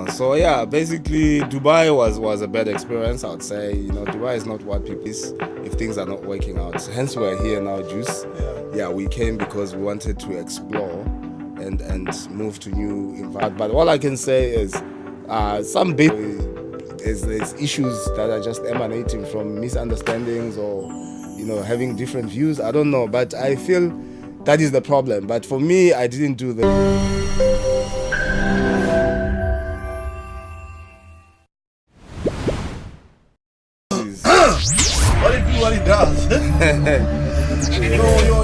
So yeah, basically Dubai was a bad experience. I would say, Dubai is not what people is if things are not working out. Hence we're here now, Juice. Yeah, we came because we wanted to explore and move to new environment. But all I can say is some big there's issues that are just emanating from misunderstandings or having different views. I don't know, but I feel that is the problem. But for me, I didn't do the what he does.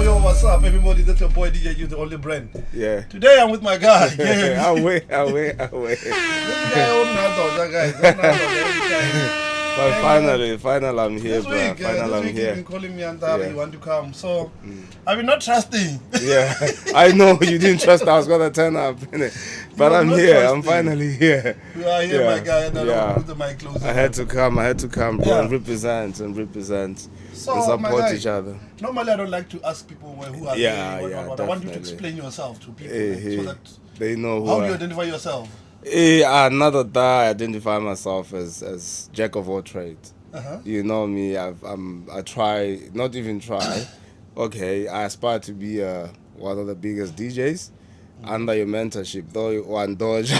Yo, what's up, everybody? That's your boy DJ, you the only brand. Yeah. Today I'm with my guy. I'm way. This guy owned that guy. But finally I'm here, This bro. week, Finally I'm you've here. been calling me and telling Yeah. you want to come. So I've been not trusting. Yeah, I know you didn't trust I was gonna turn up, innit? But You I'm were not here. I'm trusting. finally here. We are here, Yeah. my guy, and I Yeah. don't put the mic closer. I had to come, bro, Yeah. and represent So, and my support guy, each other. Normally, I don't like to ask people who are Yeah, they, yeah, what. I want you to definitely. explain yourself to people Hey, so that they know who how do I you identify yourself? Another that I identify myself as jack of all trades. Uh-huh. You know me. I try, not even try. Okay, I aspire to be one of the biggest DJs under your mentorship. Though one dodge,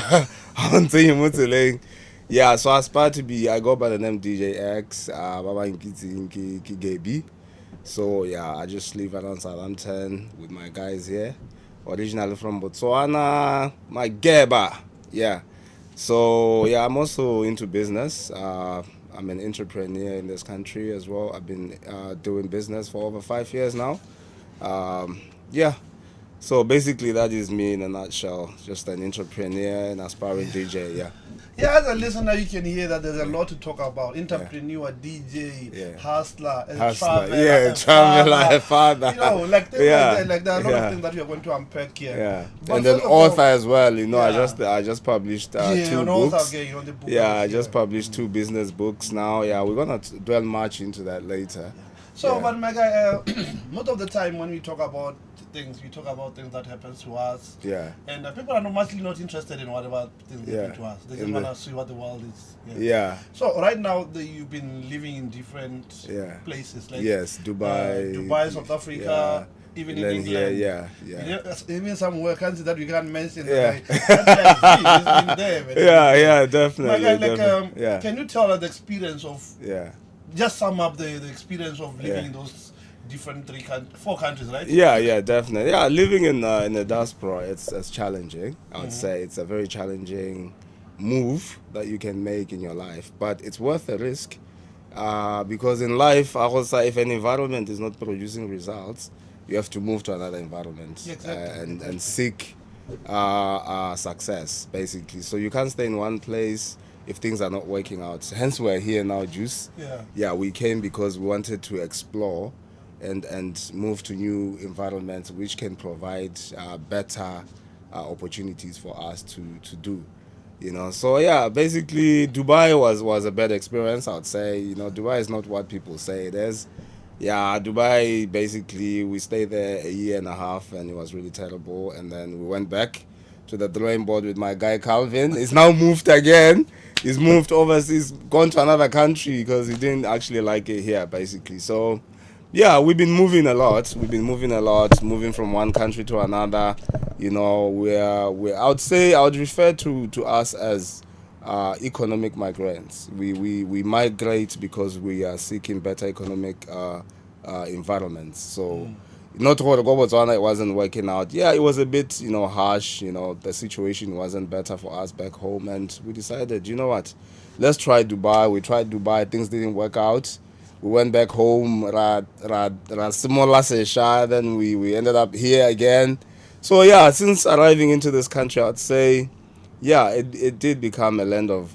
I'm saying Mutuleng. Yeah, so I aspire to be. I go by the name DJ X. Baba Nkiti Gabi. So yeah, I just live around Southampton with my guys here. Originally from Botswana, my Geba. Yeah. So yeah, I'm also into business. I'm an entrepreneur in this country as well. I've been doing business for over 5 years now. Yeah. So basically, that is me in a nutshell. Just an entrepreneur and aspiring DJ. Yeah. Yeah, as a listener, you can hear that there's a lot to talk about. Entrepreneur, DJ, hustler, Traveler, father. You know, like things like there are a lot of things that we are going to unpack here. Yeah, But and then first of all, author as well. Yeah. I just published two an books. author again, the book Yeah, that I is just here. published 2 business books now. Yeah, we're gonna dwell much into that later. So, Yeah. but my guy, most of the time when we talk about things that happens to us. Yeah. And people are mostly not interested in whatever things happen to us. They just In want the- to see what the world is. Yeah. So right now you've been living in different places, like Yes, Dubai. Dubai, South Africa, even in then England. Yeah. Even some countries that we can't mention. Yeah. That guy, he's been there. Man. Yeah, definitely. My guy, definitely. can you tell us the experience of? Yeah. Just sum up the experience of living Yeah. in those different 4 countries, right? Yeah, definitely. Yeah, living in the diaspora, it's challenging. I would say it's a very challenging move that you can make in your life, but it's worth the risk because in life, I would say if an environment is not producing results, you have to move to another environment and seek success, basically. So you can't stay in one place if things are not working out. Hence we're here now, Juice. Yeah, we came because we wanted to explore and move to new environments which can provide better opportunities for us to do. So yeah, basically Dubai was a bad experience. I would say, Dubai is not what people say it is. Yeah, Dubai, basically we stayed there a year and a half and it was really terrible, and then we went back to the drawing board with my guy Calvin. He's now moved again. He's moved overseas, gone to another country because he didn't actually like it here, basically. So yeah, we've been moving a lot. Moving from one country to another. We're I would refer to us as economic migrants. We migrate because we are seeking better economic environments. So not for Botswana, it wasn't working out. Yeah, it was a bit harsh. The situation wasn't better for us back home, and we decided, you know what, let's try Dubai. We tried Dubai, things didn't work out. We went back home, then we ended up here again. So yeah, since arriving into this country, I'd say, yeah, it did become a land of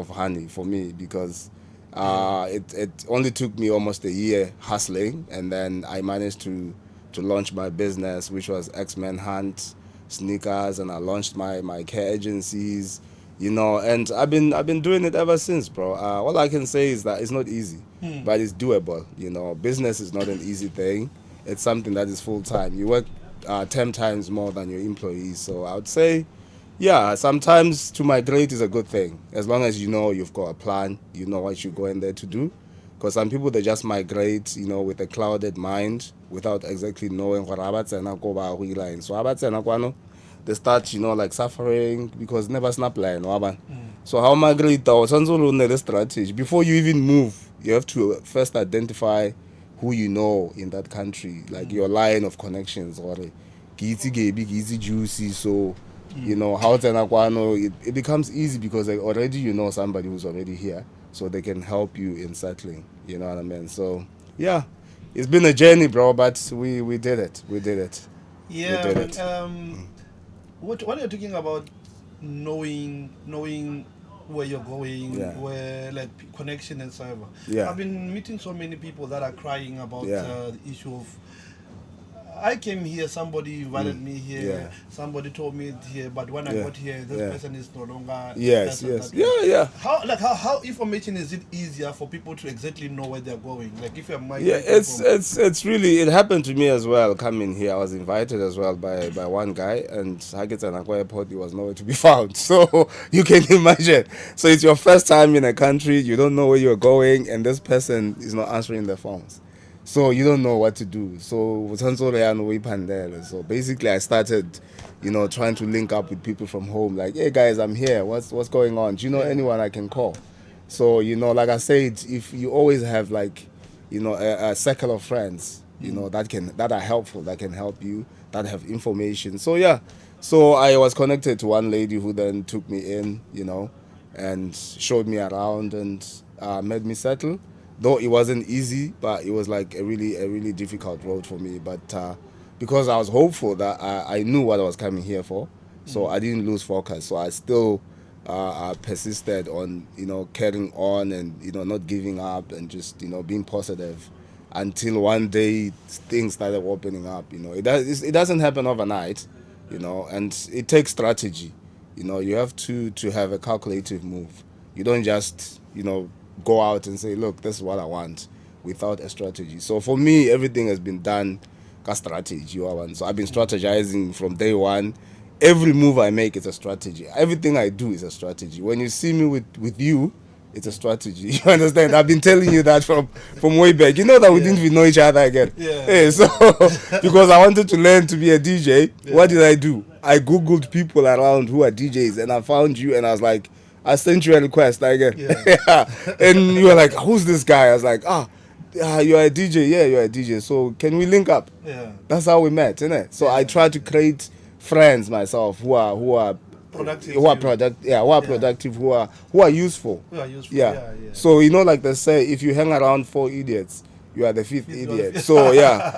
honey for me because it only took me almost a year hustling, and then I managed to launch my business, which was X-Men Hunt Sneakers, and I launched my care agencies. And I've been doing it ever since, bro. All I can say is that it's not easy, but it's doable. Business is not an easy thing. It's something that is full time. You work 10 times more than your employees. So I would say, Yeah, sometimes to migrate is a good thing as long as you know you've got a plan, you know what you're going there to do. Because some people they just migrate, with a clouded mind without exactly knowing what abatsena ko ba go ila. So abatsena kwano, they start, like suffering because never snap plan. So how migrate or the strategy before you even move, you have to first identify who you know in that country, like your line of connections or easy big easy juicy. So how it becomes easy because already you know somebody who's already here, so they can help you in settling. You know what I mean? So yeah, it's been a journey, bro, but we did it. We did it. Yeah, we did man. it. What are you talking about? Knowing where you're going, Yeah. where like connection and so on. Yeah. I've been meeting so many people that are crying about Yeah. the issue of. I came here, somebody invited me here, somebody told me here, but when I got here, this person is no longer. Yes. Yeah. How information is it easier for people to exactly know where they're going? Like if you're Yeah, it's really, it happened to me as well coming here. I was invited as well by one guy, and Hagetanakwa Airport, he was nowhere to be found. So you can imagine. So it's your first time in a country, you don't know where you're going, and this person is not answering the phones. So you don't know what to do. So basically I started, trying to link up with people from home. Like, hey guys, I'm here. What's going on? Do you know anyone I can call? So, like I said, if you always have like, a circle of friends, that are helpful, that can help you, that have information. So yeah. So I was connected to one lady who then took me in, and showed me around and made me settle. Though it wasn't easy, but it was like a really difficult road for me. But because I was hopeful that I knew what I was coming here for, so I didn't lose focus. So I still persisted on, carrying on and, not giving up and just, being positive until one day things started opening up. It doesn't happen overnight, and it takes strategy. You have to have a calculative move. You don't just, go out and say, look, this is what I want, without a strategy. So for me, everything has been done with strategy. So I've been strategizing from day one. Every move I make is a strategy. Everything I do is a strategy. When you see me with you, it's a strategy. You understand? I've been telling you that from way back. You know that we didn't even know each other again. Yeah. So because I wanted to learn to be a DJ, what did I do? I Googled people around who are DJs, and I found you, and I was like, I sent you a request again. Yeah. And you were like, who's this guy? I was like, you're a DJ. Yeah, you're a DJ. So can we link up? Yeah. That's how we met, isn't it? So I tried to create friends myself who are productive, who are productive, who are useful. Yeah. So like they say, if you hang around 4 idiots, you are the fifth idiot. So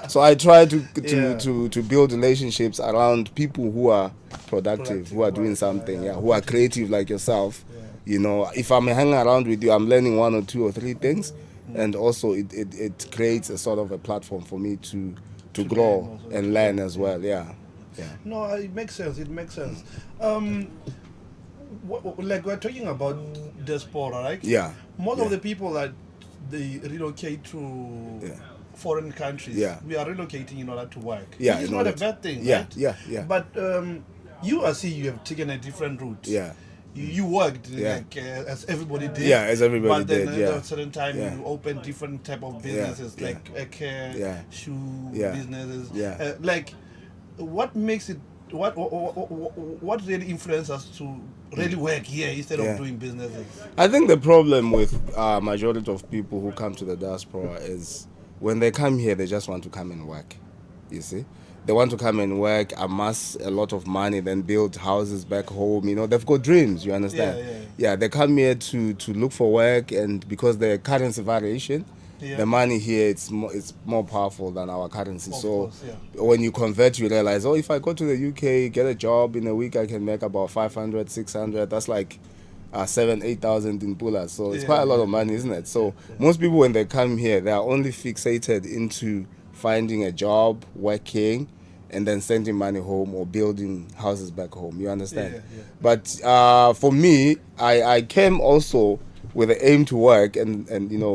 so I try to build relationships around people who are productive, who are doing something, who are creative like yourself. If I'm hanging around with you, I'm learning 1 or 2 or 3 things, and also it creates a sort of a platform for me to grow and learn as well. Yeah. No, it makes sense. Like we're talking about diaspora, right? Yeah. Most of the people that they relocate to foreign countries, we are relocating in order to work. Yeah, which is not a bad thing, yeah, right? Yeah. But you have taken a different route. Yeah. You worked like as everybody did. Yeah, as everybody did. But then at a certain time you opened different type of businesses, like care, shoe businesses. Yeah. Like, what makes it? What really influences us to really work here instead of doing businesses? I think the problem with majority of people who come to the diaspora is when they come here, they just want to come and work. You see, they want to come and work, amass a lot of money, then build houses back home. They've got dreams. You understand? Yeah. They come here to look for work, and because the currency variation. The money here, it's more powerful than our currency. When you convert, you realize, if I go to the UK, get a job in a week, I can make about 500, 600. That's like 7,000-8,000 in Pula. So it's quite a lot of money, isn't it? So most people, when they come here, they are only fixated into finding a job, working, and then sending money home or building houses back home. You understand? But for me, I came also with the aim to work and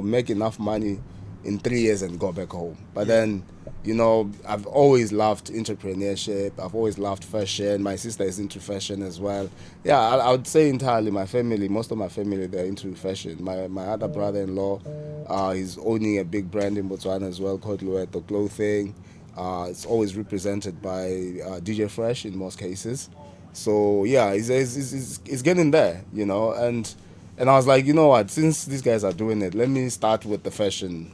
make enough money in 3 years and go back home. But then you know, I've always loved entrepreneurship. I've always loved fashion. My sister is into fashion as well. Yeah, I would say entirely my family, most of my family, they're into fashion. My other brother-in-law, he's owning a big brand in Botswana as well called Lueto Clothing. It's always represented by DJ Fresh in most cases. So yeah, it's getting there, you know, and I was like, you know what, since these guys are doing it, let me start with the fashion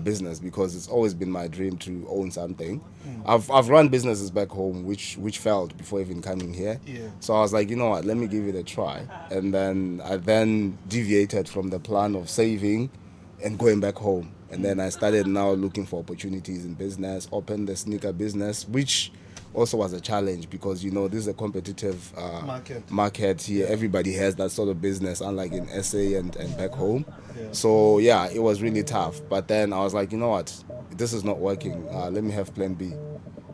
business, because it's always been my dream to own something. I've run businesses back home which failed before even coming here. So I was like, you know what, let me give it a try. And then I deviated from the plan of saving and going back home. And then I started now looking for opportunities in business, opened the sneaker business, which also was a challenge, because you know this is a competitive market here. Everybody has that sort of business, unlike in SA and back home. So yeah, it was really tough. But then I was like, you know what, this is not working. Let me have plan B.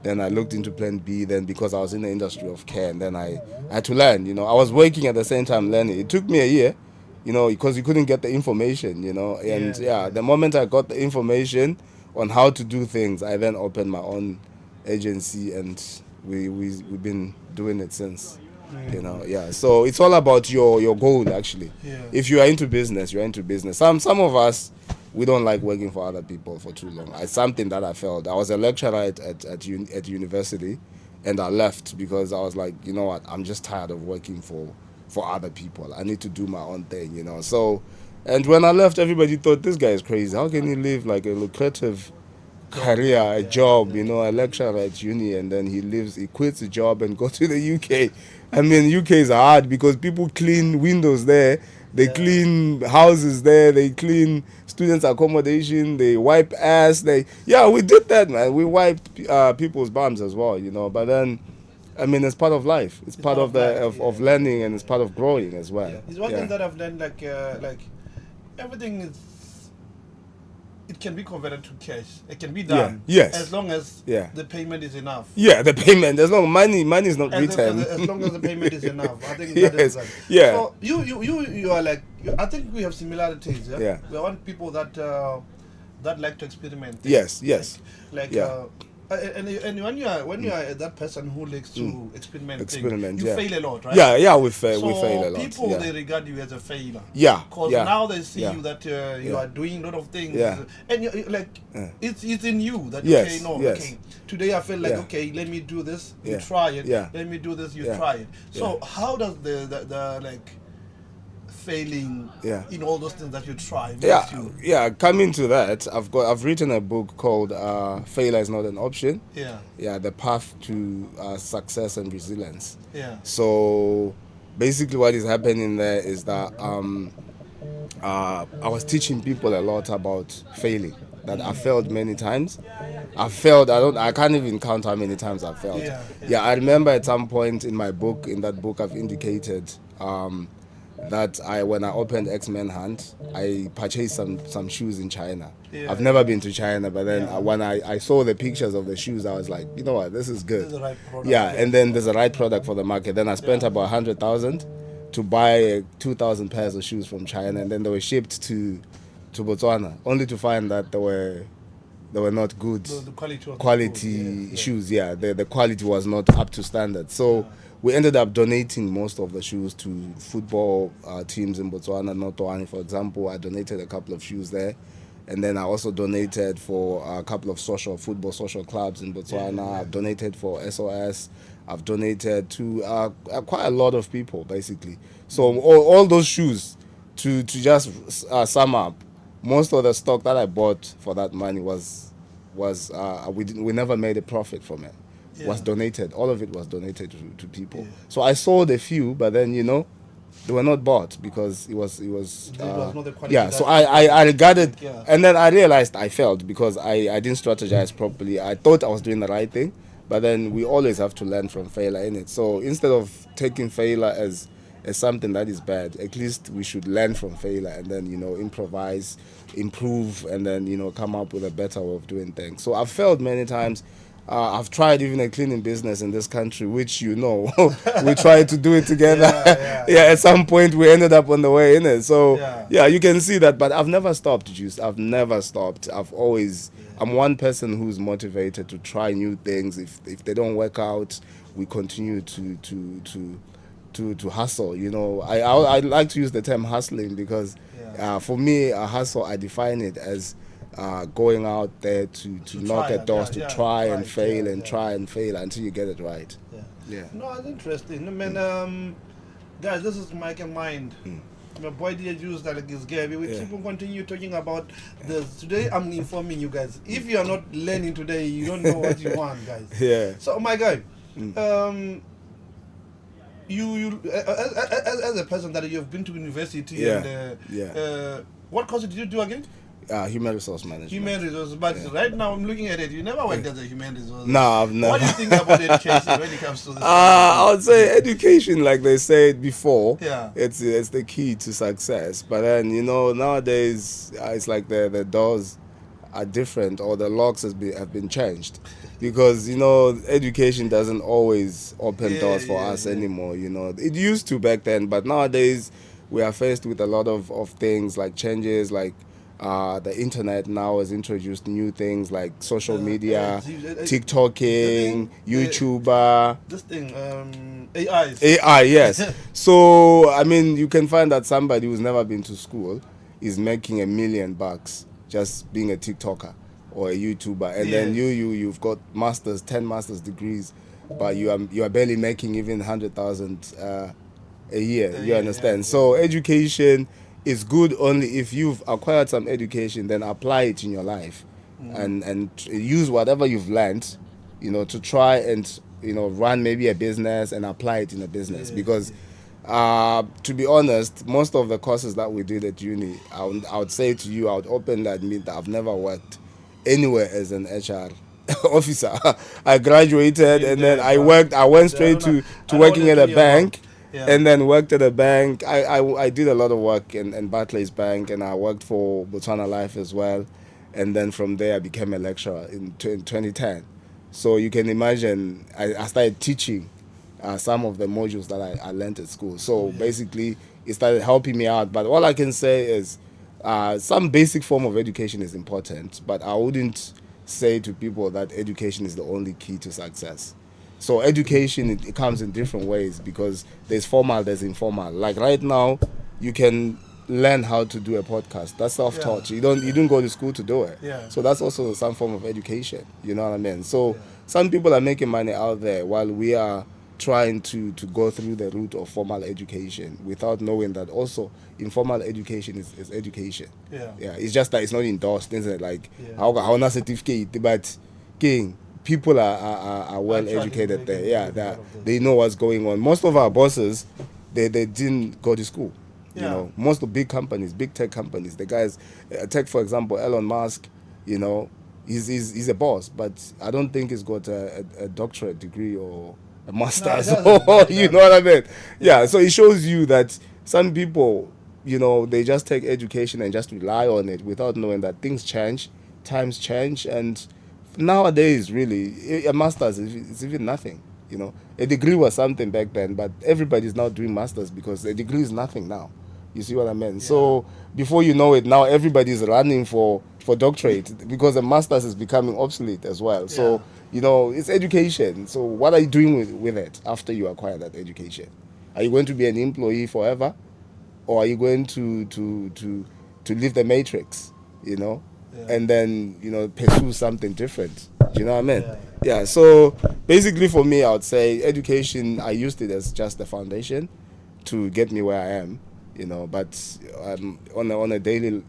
Then I looked into plan B, then because I was in the industry of care, and then I had to learn. You know, I was working at the same time learning. It took me a year, you know, because you couldn't get the information, you know. And the moment I got the information on how to do things, I then opened my own agency, and we've been doing it since. You know, so it's all about your goal, actually. If you are into business, you're into business. Some of us, we don't like working for other people for too long. It's something that I felt. I was a lecturer at university, and I left because I was like, you know what, I'm just tired of working for other people. I need to do my own thing, you know. So, and when I left, everybody thought, this guy is crazy. How can he live like a lucrative career, a job, you know, a lecturer at uni, and then he quits the job and go to the UK. I mean, UK is hard because people clean windows there, they clean houses there, they clean students' accommodation, they wipe ass, we did that, man. We wiped people's bums as well, you know. But then, I mean, it's part of life. It's part of learning, and it's part of growing as well. It's one thing that I've learned, like everything is. It can be converted to cash. It can be done. As long as the payment is enough. The payment. As long as money is not written. As long as the payment is enough. I think that is that. So you are like, I think we have similarities. We want people that like to experiment. Yes. And when you are that person who likes to experiment, you fail a lot, right? We fail a lot. People they regard you as a failure. Because now they see you that you are doing a lot of things. And you it's in you that today I feel like okay, let me do this. You try it. Let me do this. You try it. So how does the like failing in all those things that you try coming to that, I've written a book called Failure is Not an Option, the path to success and resilience. So basically what is happening there is that I was teaching people a lot about failing, that I failed many times. I can't even count how many times I failed. I remember at some point in that book I've indicated that when I opened X-Men Hunt, I purchased some shoes in China. I've never been to China, but then when I saw the pictures of the shoes, I was like, you know what, this is good. This is the right product. And then there's a right product for the market. Then I spent about 100,000 to buy 2,000 pairs of shoes from China, and then they were shipped to Botswana, only to find that they were not good. The quality shoes. The quality was not up to standard. So we ended up donating most of the shoes to football teams in Botswana. Notwani, for example, I donated a couple of shoes there. And then I also donated for a couple of football social clubs in Botswana. I've donated for SOS. I've donated to quite a lot of people, basically. So all those shoes, to just sum up, most of the stock that I bought for that money we never made a profit from it. Was donated. All of it was donated to people. So I sold a few, but then they were not bought because it was not the quality. So I regarded, and then I realized I failed because I didn't strategize properly. I thought I was doing the right thing, but then we always have to learn from failure in it. So instead of taking failure as something that is bad, at least we should learn from failure and then improvise, improve, and then come up with a better way of doing things. So I've failed many times. I've tried even a cleaning business in this country, which we tried to do it together. At some point we ended up on the way in it. So you can see that. But I've never stopped, Juice. I've never stopped. I've always I'm one person who's motivated to try new things. If they don't work out, we continue to hustle. I like to use the term hustling because for me, a hustle, I define it as going out there to knock at doors, to try and fail and try and fail until you get it right. No, it's interesting. I mean, guys, this is Mike and Mind. My boy dear Juice, that is Gabby. We keep on continue talking about this. Today I'm informing you guys. If you are not learning today, you don't know what you want, guys. So my guy, you as a person that you've been to university and what course did you do again? Human resource management. Human resource, but right now I'm looking at it. You never worked as a human resource. No, I've never. What do you think about education when it comes to this? I would say education, like they said before, it's the key to success. But then nowadays it's like the doors are different, or the locks have been changed, because education doesn't always open doors for us anymore. It used to back then, but nowadays we are faced with a lot of things like changes, like the internet now has introduced new things like social media, TikToking, YouTuber. This thing, AI, yes. So, I mean, you can find that somebody who's never been to school is making $1 million just being a TikToker or a YouTuber. And then you've got 10 master's degrees, but you are barely making even 100,000 a year. You understand? So, education is good only if you've acquired some education, then apply it in your life and use whatever you've learned, to try and, run maybe a business and apply it in a business. Because to be honest, most of the courses that we did at uni, I would say to you, I would openly admit that I've never worked anywhere as an HR officer. I graduated and then I went straight to working at a bank. And then worked at a bank. I did a lot of work in Barclays Bank, and I worked for Botswana Life as well. And then from there, I became a lecturer in 2010. So you can imagine, I started teaching some of the modules that I learned at school. So basically, it started helping me out. But all I can say is some basic form of education is important, but I wouldn't say to people that education is the only key to success. So education, it comes in different ways, because there's formal, there's informal. Like right now, you can learn how to do a podcast. That's self-taught. You didn't go to school to do it. So that's also some form of education. You know what I mean? So some people are making money out there while we are trying to go through the route of formal education without knowing that also informal education is education. It's just that it's not endorsed, isn't it? Like how na certificate, but people are well educated there. They know what's going on. Most of our bosses, they didn't go to school. Most of big companies, big tech companies, the guys, take for example Elon Musk. He's a boss, but I don't think he's got a doctorate degree or a master's. You know what I mean? So it shows you that some people, they just take education and just rely on it without knowing that things change, times change, and nowadays, really, a master's is even nothing. A degree was something back then, but everybody's now doing masters because a degree is nothing now. You see what I mean? So before you know it, now everybody's running for doctorate because a master's is becoming obsolete as well. So it's education. So what are you doing with it after you acquire that education? Are you going to be an employee forever, or are you going to leave the matrix? And then, pursue something different. Do you know what I mean? So basically for me, I would say education, I used it as just the foundation to get me where I am, but on a daily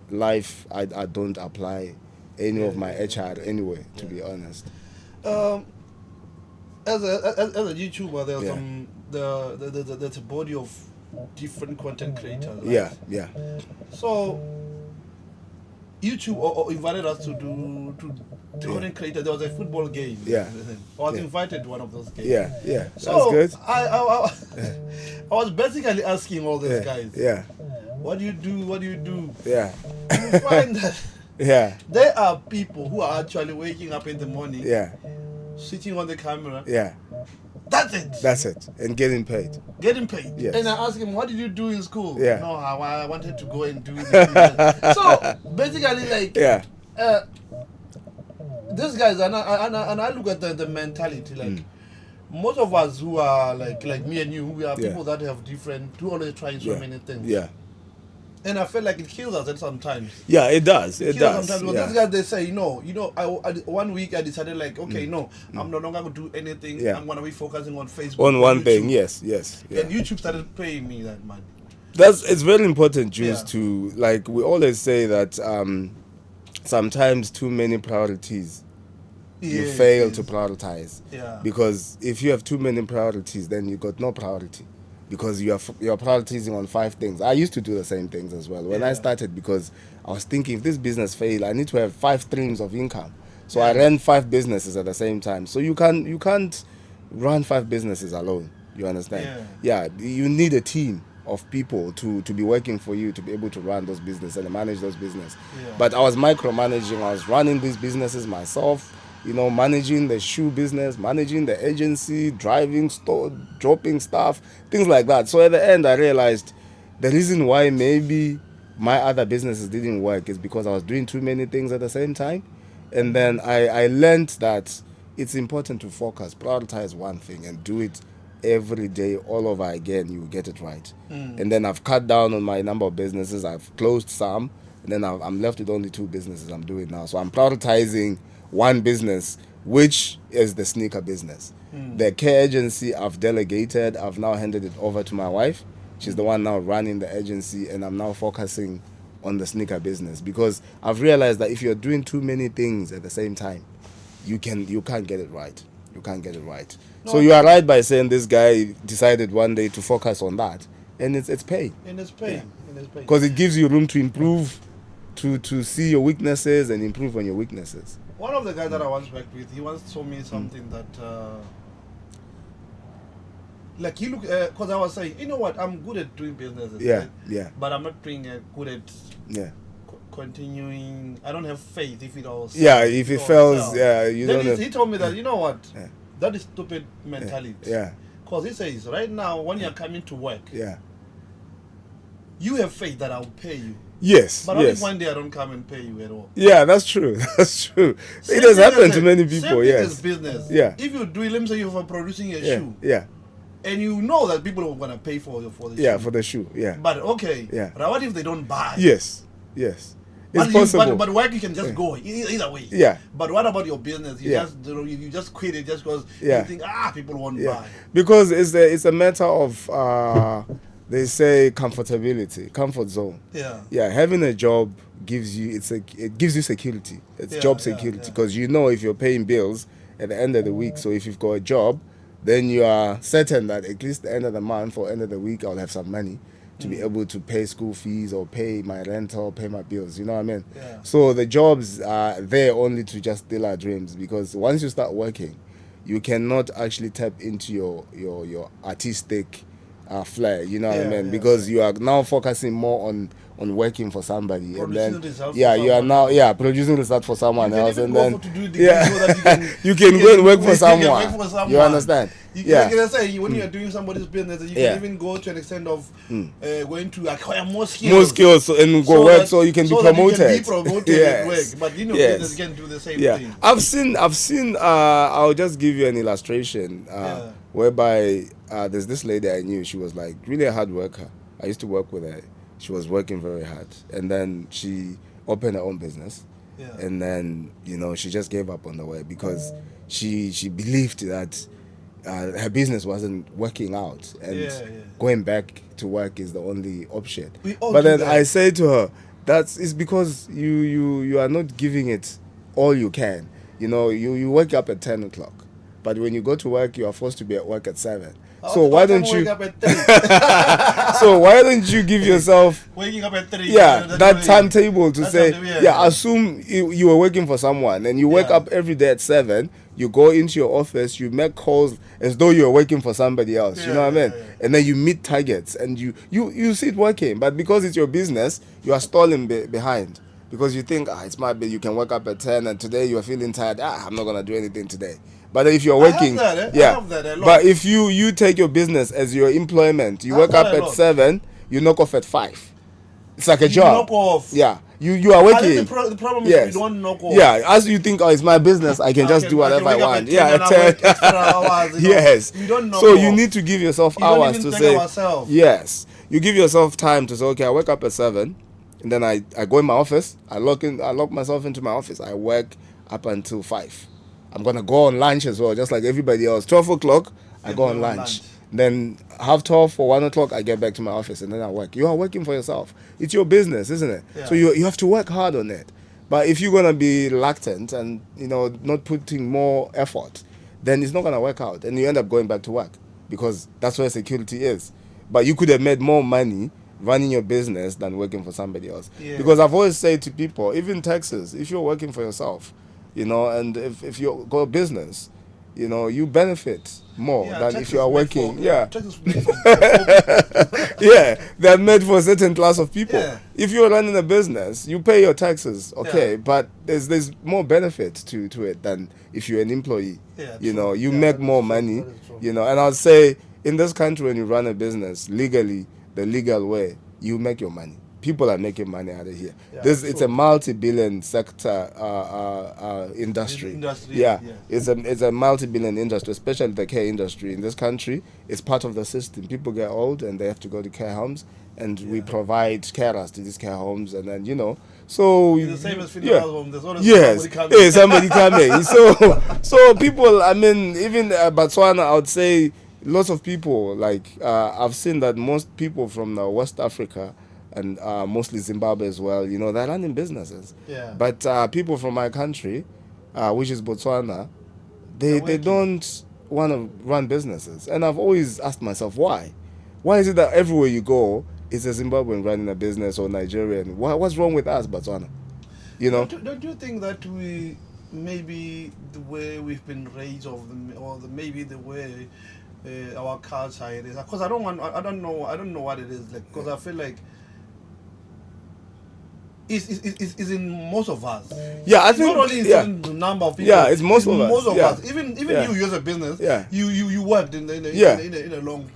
life, I don't apply any of my HR anyway, to be honest. As a YouTuber, there's a body of different content creators, right? So YouTube invited us to do content creator. There was a football game. I was invited to one of those games. So that's good. I was basically asking all these guys, what do you do? What do you do? You find that there are people who are actually waking up in the morning, switching on the camera. That's it. And getting paid. Yes. And I asked him, what did you do in school? No, I wanted to go and do this. So basically, like, these guys, and I look at the mentality, like, most of us who are like me and you, we are people that have different, who always trying so many things. Yeah. And I feel like it kills us at sometimes. Yeah, it does. It does. Sometimes. Well, these guys, they say, one week I decided, like, okay, I'm no longer going to do anything. Yeah. I'm going to be focusing on Facebook. On one YouTube. thing, yes. Yeah. And YouTube started paying me that money. It's very important, Juice, to, like, we always say that sometimes too many priorities, you fail to prioritize. Yeah. Because if you have too many priorities, then you got no priority. Because you're prioritizing on 5 things. I used to do the same things as well. When I started, because I was thinking, if this business fail, I need to have 5 streams of income. So I ran 5 businesses at the same time. So you can't run 5 businesses alone. You understand? Yeah. You need a team of people to be working for you to be able to run those businesses and manage those businesses. Yeah. But I was micromanaging. I was running these businesses myself. Managing the shoe business, managing the agency, driving store, dropping stuff, things like that. So at the end, I realized the reason why maybe my other businesses didn't work is because I was doing too many things at the same time. And then I learned that it's important to focus, prioritize one thing and do it every day all over again. You get it right. And then I've cut down on my number of businesses. I've closed some. And then I'm left with only 2 businesses I'm doing now. So I'm prioritizing one business, which is the sneaker business. The care agency I've delegated. I've now handed it over to my wife. She's the one now running the agency, and I'm now focusing on the sneaker business, because I've realized that if you're doing too many things at the same time, you can't get it right. You can't get it right. No, so you are right by saying this guy decided one day to focus on that, and it's paying. And it's paying. Because it gives you room to improve, to see your weaknesses and improve on your weaknesses. One of the guys that I once worked with, he once told me something that, like, you look, because I was saying, you know what, I'm good at doing businesses. Yeah. But I'm not doing good at continuing. I don't have faith if it all. Yeah, if it fails, you then don't have. He told me that, you know what, that is stupid mentality. Yeah. Because he says, right now, when you're coming to work, you have faith that I'll pay you. Yes. But only one day I don't come and pay you at all. Yeah, that's true. That's true. It has happened to many people. Same Yes. Business. Yeah. If you do, let me say you're producing a shoe. Yeah. And you know that people are going to pay for the shoe. Yeah, for the shoe. Yeah. But okay. Yeah. But what if they don't buy? Yes. It's possible. But work you can just go either way. Yeah. But what about your business? You just quit it just because you think people won't buy. Because it's a matter of they say comfortability, comfort zone. Yeah. Having a job gives you it gives you security. It's job security, because you know if you're paying bills at the end of the week. So if you've got a job, then you are certain that at least the end of the month or end of the week I'll have some money to be able to pay school fees or pay my rental, pay my bills. You know what I mean? Yeah. So the jobs are there only to just steal our dreams, because once you start working, you cannot actually tap into your artistic flair, you know what I mean? Because you are now focusing more on working for somebody, producing and then you are now producing results for someone else, and then you can go and work for someone. You understand? Say when you are doing somebody's business, you can even go to an extent of going to acquire more skills and go work so you can be promoted. You can be promoted at work, but business can do the same thing. I've seen. I'll just give you an illustration whereby there's this lady I knew. She was like really a hard worker. I used to work with her. She was working very hard, and then she opened her own business, and then she just gave up on the way because she believed that her business wasn't working out, and going back to work is the only option. But then I say to her, it's because you are not giving it all you can. You wake up at 10 o'clock, but when you go to work, you are forced to be at work at 7. So why don't you? So why don't you give yourself waking up at 3? That timetable to say, assume you were working for someone and you wake up every day at 7. You go into your office, you make calls as though you're working for somebody else. You know what I mean? And then you meet targets and you see it working, but because it's your business, you are stalling behind. Because you think, it's my bit, you can wake up at 10 and today you are feeling tired. I'm not gonna do anything today. But if you're working, I have that a lot. But if you take your business as your employment, you wake up at 7, you knock off at 5. It's like a job. Knock off. Yeah. You are working. The problem is you don't knock off. Yeah, as you think, it's my business, I can just do whatever I want. Yeah, 10 extra hours. Yes. You don't knock so off. You need to give yourself hours to say. Yes. You give yourself time to say, okay, I wake up at 7, and then I go in my office. I lock myself into my office. I work up until 5. I'm gonna go on lunch as well, just like everybody else. 12 o'clock, I go on lunch. Then 12:30 or 1 o'clock, I get back to my office and then I work. You are working for yourself. It's your business, isn't it? Yeah. So you have to work hard on it. But if you're gonna be reluctant and not putting more effort, then it's not gonna work out, and you end up going back to work because that's where security is. But you could have made more money running your business than working for somebody else. Yeah. Because I've always said to people, even taxes, if you're working for yourself, and if you got a business, you benefit more than if you are working. Yeah. They're made for a certain class of people. Yeah. If you're running a business, you pay your taxes, but there's more benefit to it than if you're an employee. Yeah, you make more money, and I'll say in this country when you run a business legally, the legal way, you make your money. People are making money out of here. Yeah, it's a multi-billion sector industry. It's a multi-billion industry, especially the care industry in this country. It's part of the system. People get old and they have to go to care homes, and we provide carers to these care homes, and then so it's the same as funeral home. There's always somebody coming. So people. I mean, even Botswana, I would say lots of people. Like I've seen that most people from West Africa and mostly Zimbabwe as well, they're running businesses. Yeah. But people from my country, which is Botswana, they don't want to run businesses. And I've always asked myself, why? Why is it that everywhere you go, it's a Zimbabwean running a business or Nigerian? What's wrong with us, Botswana? Don't you think that we, maybe the way we've been raised, maybe the way our culture it is? Because I don't know what it is like. Because I feel like is in most of us. Yeah, I think not only in the number of people. Yeah, it's most of us. Even you as a business. Yeah. You worked in a long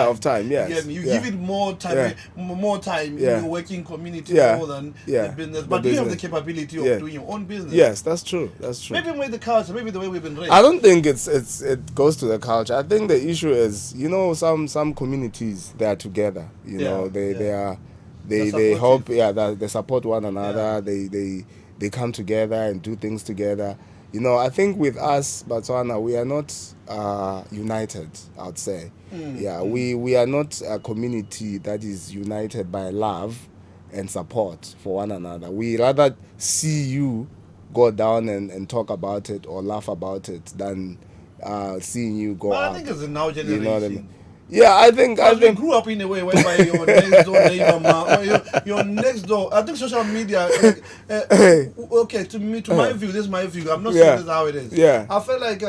of time. Yes. You give it more time. More time in the working community more than the business. But you have the capability of doing your own business. Yes, that's true. Maybe with the culture, maybe the way we've been raised. I don't think it goes to the culture. I think the issue is some communities they are together. They are. They help, they support one another. They come together and do things together. I think with us, Botswana, we are not united, I would say. We are not a community that is united by love and support for one another. We rather see you go down and talk about it or laugh about it than seeing you go up. I think it's a now generation. You know what I mean? Yeah, I think we grew up in a way whereby your next door neighbor, your next door. I think social media. Okay, to my view, this is my view. I'm not saying this is how it is. Yeah, I felt like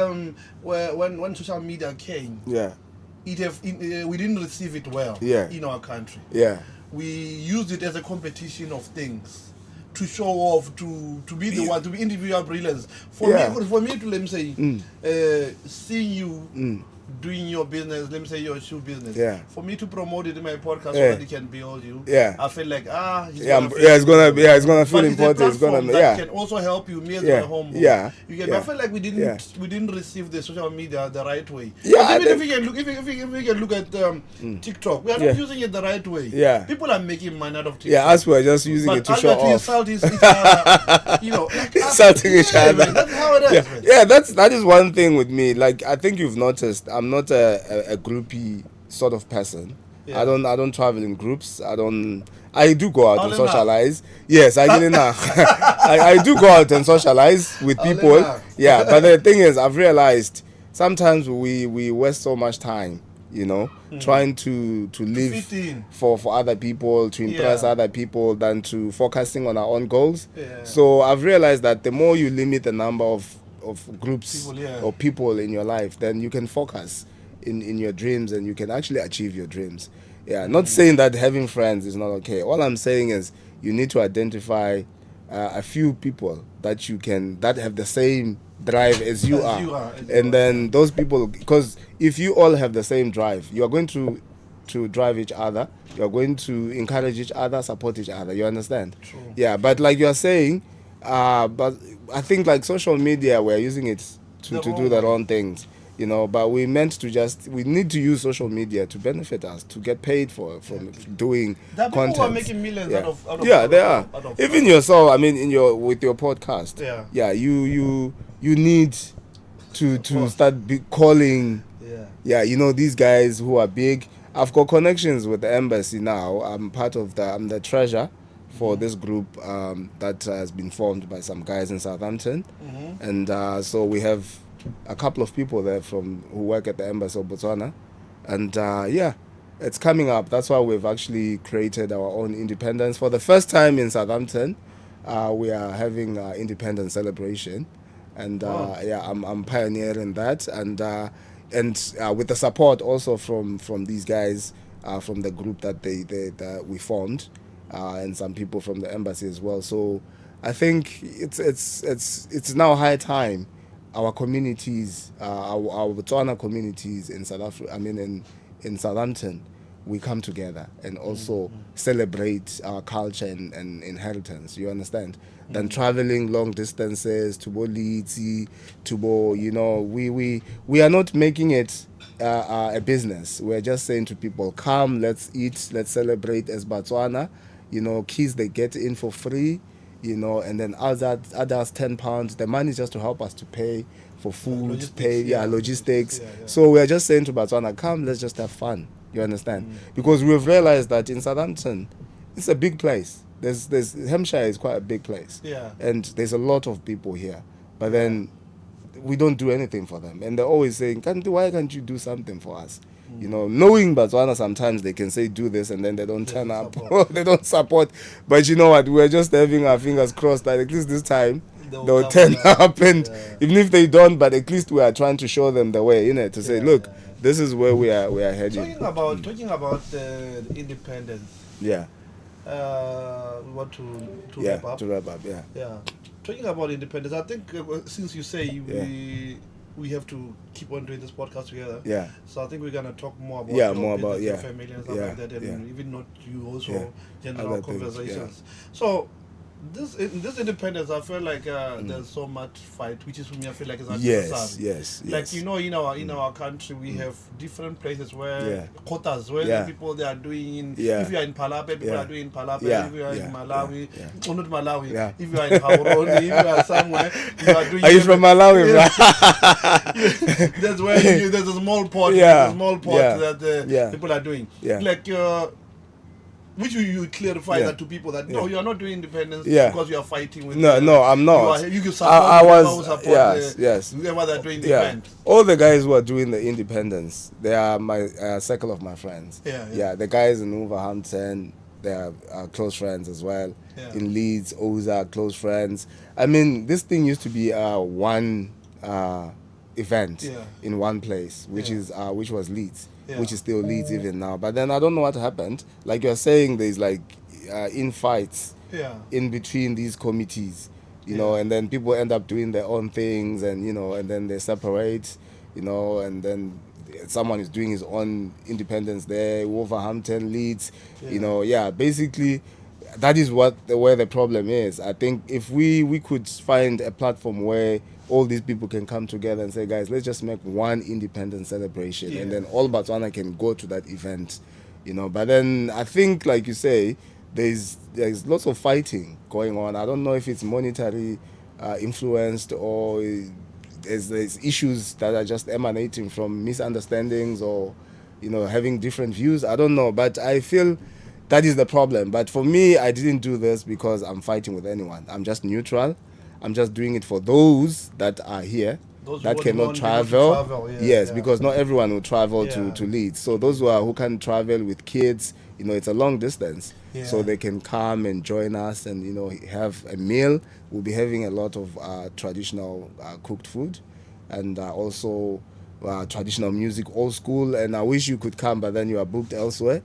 when social media came, we didn't receive it well. In our country. Yeah, we used it as a competition of things. To show off, to be the one, to be individual brilliance. For me to let me say, seeing you doing your business, let me say your shoe business. Yeah. For me to promote it in my podcast so that it can build you. Yeah. I feel like it's gonna feel important. It's gonna that can also help you me as a home. Yeah. I feel like we didn't receive the social media the right way. Yeah. Even if we can look at TikTok, we are not using it the right way. Yeah. People are making money out of TikTok. Yeah, us we're just using it to show off. Insult each other, insulting each other. That's how it is. Yeah, that is one thing with me. Like I think you've noticed, I'm not a groupie sort of person. Yeah. I don't travel in groups. I do go out and socialize. Yes, I didn't know. I do go out and socialize with people. Yeah, but the thing is, I've realized sometimes we waste so much time, trying to live for other people, to impress other people, than to focusing on our own goals. Yeah. So I've realized that the more you limit the number of groups or people in your life, then you can focus in your dreams and you can actually achieve your dreams. Yeah, not saying that having friends is not okay. All I'm saying is you need to identify a few people that have the same drive as you are. And then those people, because if you all have the same drive, you are going to to drive each other. You're going to encourage each other, support each other. You understand? True. Yeah, but like you're saying, but I think like social media, we're using it to do the wrong things. But we need to use social media to benefit us, to get paid from doing there are content. People who are making millions out of they are. Even yourself, I mean, with your podcast. Yeah. You need to start calling. Yeah. These guys who are big. I've got connections with the embassy now. I'm the treasurer for this group that has been formed by some guys in Southampton, and so we have a couple of people there who work at the embassy of Botswana, and it's coming up. That's why we've actually created our own independence for the first time in Southampton. We are having independence celebration, and I'm pioneering that, and with the support also from these guys from the group that we formed, and some people from the embassy as well. So I think it's now high time our communities, our Botswana communities in South Africa, in Southampton, we come together and also celebrate our culture and inheritance. You understand? Than traveling long distances to Boliti, we are not making it a business. We're just saying to people, come, let's eat, let's celebrate as Botswana. Kids, they get in for free. And then adults £10. The money is just to help us to pay for food, logistics. So we're just saying to Botswana, come, let's just have fun. You understand? Because we've realized that in Southampton, it's a big place. Hampshire is quite a big place. Yeah. And there's a lot of people here. But then we don't do anything for them. And they're always saying, why can't you do something for us? Knowing Botswana, sometimes they can say do this and then they don't turn up. They don't support. But you know what? We're just having our fingers crossed that at least this time they'll turn up. And even if they don't, but at least we are trying to show them the way, to say, look, this is where we are heading. Talking about independence. Yeah. We want to wrap up. To wrap up, Yeah. Talking about independence, I think since you say we have to keep on doing this podcast together. Yeah. So I think we're gonna talk more about your family and stuff like that, and even not you also general conversations. So this independence, I feel like there's so much fight, which is for me I feel like it's unnecessary. Yes. Like in our country we have different places where quotas where the people they are doing. If you are in Palape, people are doing Palape. If you are in Malawi, or not Malawi. If you are in Hauroni, if you are somewhere, you are doing. Are you from Malawi? That's where there's a small pot. There's a small pot that people are doing. Like. Which you clarify that to people that no, you are not doing independence because you are fighting with. No, I'm not. You can support. Whoever they're doing independence. All the guys who are doing the independence, they are my circle of my friends. The guys in Wolverhampton, they are close friends as well. In Leeds, Oza, close friends. I mean, this thing used to be one event in one place, which was Leeds. Which is still Leeds even now. But then I don't know what happened. Like you're saying, there's like infights in between these committees, and then people end up doing their own things and, and then they separate, and then someone is doing his own independence there, Wolverhampton, Leeds, basically that is where the problem is. I think if we could find a platform where all these people can come together and say, guys, let's just make one independence celebration, and then all Botswana can go to that event, But then I think, like you say, there's lots of fighting going on. I don't know if it's monetary influenced or there's issues that are just emanating from misunderstandings or, having different views. I don't know, but I feel that is the problem. But for me, I didn't do this because I'm fighting with anyone. I'm just neutral. I'm just doing it for those that are here, that cannot travel. Because not everyone will travel to Leeds. So those who can travel with kids, it's a long distance. So they can come and join us and, have a meal. We'll be having a lot of traditional cooked food and also traditional music, old school. And I wish you could come, but then you are booked elsewhere.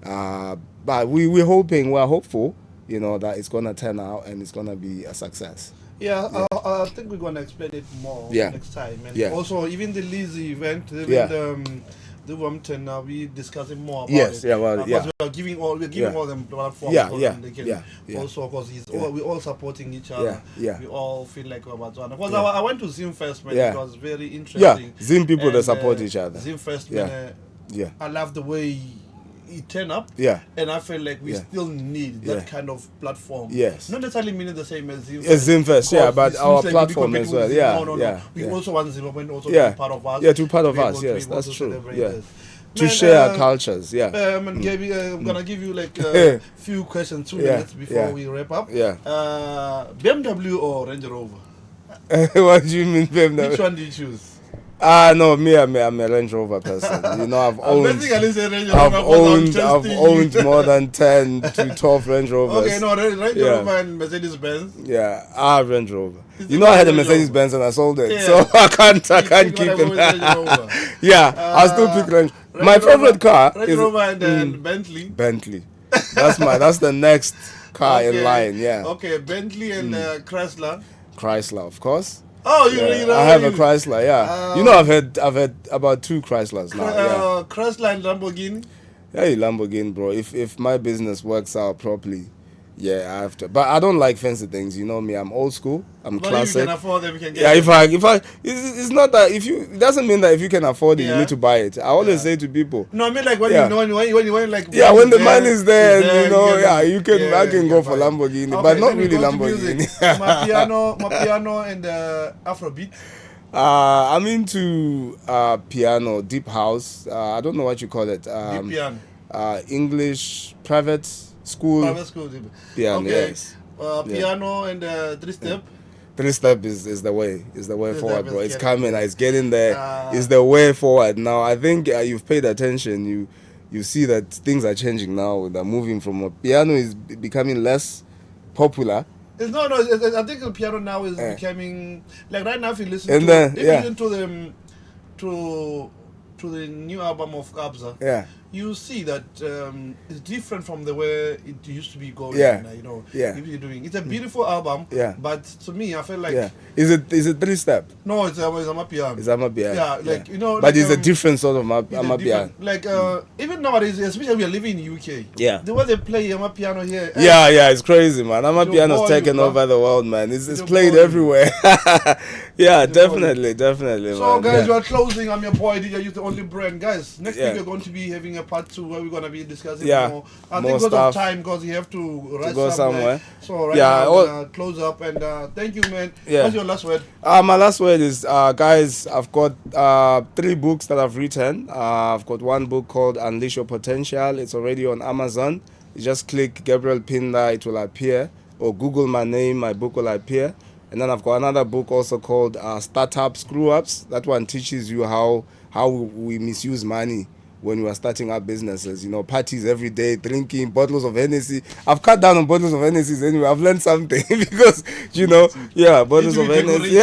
But we're hopeful, that it's going to turn out and it's going to be a success. I think we're going to explain it more next time. And also, even the Lizzie event, the Wompton, we discussing more about yes, it. Yeah, well, yeah. We're giving all them platform. Also, because we're all supporting each other. We all feel like we're Botswana. Because I went to Zim Fest, man. It was very interesting. Yeah, Zim people that support each other. Zim Fest, man. I love the way he turn up, and I feel like we still need that kind of platform. Yes, not necessarily meaning the same as Zim. Zim Fest, but our platform as well. No. We also want Zimbabwe also to be part of us. To be part of us. Yes, that's true. To share our cultures. And Gaby, I'm gonna give you like a few questions, 2 minutes before we wrap up. BMW or Range Rover? What do you mean BMW? Which one do you choose? No, I'm a Range Rover person. You know, I've owned more than 10 to 12 Range Rovers. Okay, no, Range Rover and Mercedes Benz. Yeah, Range Rover. You know, I had a Mercedes Benz and I sold it, so I can't keep it. I'll still pick Range. My favorite car Range Rover and then Bentley. Bentley. That's the next car in line. Okay, Bentley and Chrysler. Chrysler, of course. Oh, you I have a Chrysler, you know, I've had about 2 Chryslers now. Chrysler and Lamborghini. Hey, Lamborghini, bro. If my business works out properly, I have to. But I don't like fancy things. You know me. I'm old school. I'm classic. If you can afford them, you can get them. If I, it's not that it doesn't mean that if you can afford it, you need to buy it. I always say to people. No, I mean like when you know when like. When the money is there, you can. I can go for Lamborghini, but not really Lamborghini. My piano and Afrobeat. I'm into piano, deep house. I don't know what you call it. Deep piano. English private school. Piano, yes. Piano and 3-step. 3-step is the way forward, bro. It's coming. It's getting there. It's the way forward now. I think you've paid attention. You see that things are changing now. They're moving from a piano is becoming less popular. I think the piano now is becoming like right now. If you listen to the new album of Kabza, you see that it's different from the way it used to be going. If you're doing it's a beautiful album. But to me, I feel like is it 3-step? No, it's Amapiano. It's Amapiano. But like, it's a different sort of Amapiano. Like even nowadays, especially we are living in UK. The way they play Amapiano here. It's crazy, man. Amapiano's taken over the world, man. It's played everywhere. Definitely. So, guys, we are closing. I'm your boy DJ. You're the only brand, guys. Next week we're going to be having a part 2 where we're going to be discussing more. I think because of time, because you have to rush somewhere. So now I'm going to close up and thank you, man. What's your last word? My last word is, guys, I've got 3 books that I've written. I've got 1 book called Unleash Your Potential. It's already on Amazon. You just click Gabriel Pinda, it will appear. Or Google my name, my book will appear. And then I've got another book also called Startup Screw-Ups. That one teaches you how we misuse money when we are starting up businesses. Parties every day, drinking bottles of Hennessy. I've cut down on bottles of Hennessy anyway. I've learned something because, bottles of Hennessy.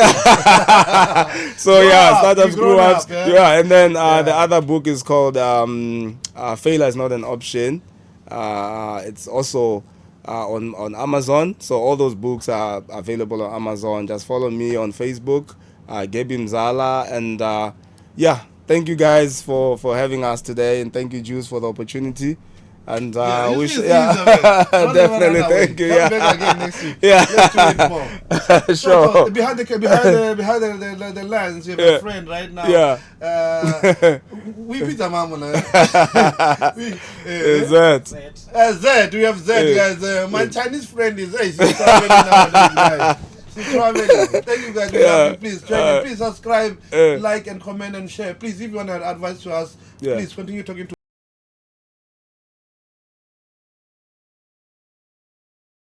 So, Startup Screw-Ups. And then the other book is called Failure is Not an Option. It's also on Amazon. So all those books are available on Amazon. Just follow me on Facebook, Gaby Mzala, and thank you guys for having us today, and thank you, Juice, for the opportunity. And definitely thank you. Come back again next week. Let's do it more. Sure. So, behind the lens, you have a friend right now. We beat a mamma. Zed. Zed. We have Zed, guys. My Chinese friend is She's traveling nowadays, guys. She's traveling. Thank you, guys. We love you. Please subscribe, like, and comment and share. Please, if you want to advise to us, please continue talking to